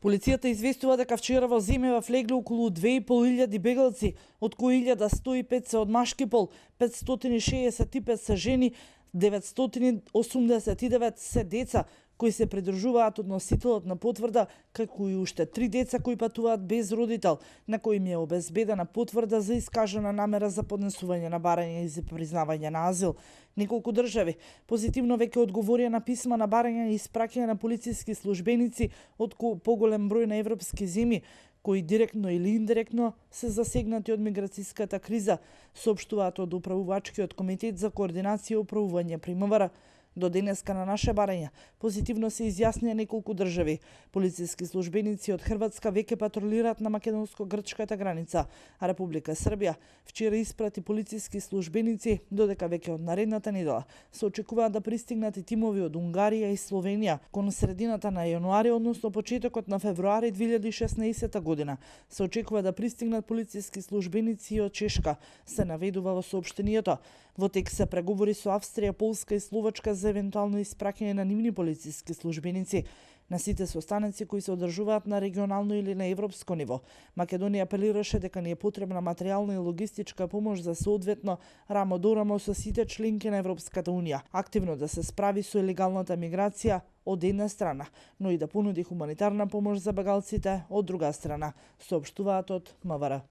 Полицијата известува дека вчера во Земева влегле околу 2500 бегалци, од кои 1105 се од машки пол, 565 се жени, 989 се деца, кои се придржуваат од носителот на потврда, како и уште 3 деца кои патуваат без родител, на кои им е обезбедена потврда за искажана намера за поднесување на барање и за признавање на азил. Неколку држави позитивно веќе одговорија на писма на барање и испраќање на полициски службеници од поголем број на европски земји, кои директно или индиректно се засегнати од миграцијската криза, соопштуваат од Управувачкиот комитет за координација и управување при МВР. До денеска на наше барање позитивно се изјаснија неколку држави. Полициски службеници од Хрватска веќе патролираат на македонско-грчката граница, а Република Србија вчера испрати полициски службеници, додека веќе од наредната недела се очекуваат да пристигнат и тимови од Унгарија и Словенија. Кон средината на јануари, односно почетокот на февруари 2016 година, се очекува да пристигнат полициски службеници и од Чешка, се наведува во соопштенијето. Во тек се преговори со Австрија, Полска и Словачка за евентуално испраќање на нивни полициски службеници на сите состаноци кои се одржуваат на регионално или на европско ниво. Македонија апелираше дека ни е потребна материјална и логистичка помош за соодветно рамо до рамо со сите членки на Европската унија, активно да се справи со илегалната миграција од една страна, но и да понуди хуманитарна помош за бегалците од друга страна, соопштуваат од МВР.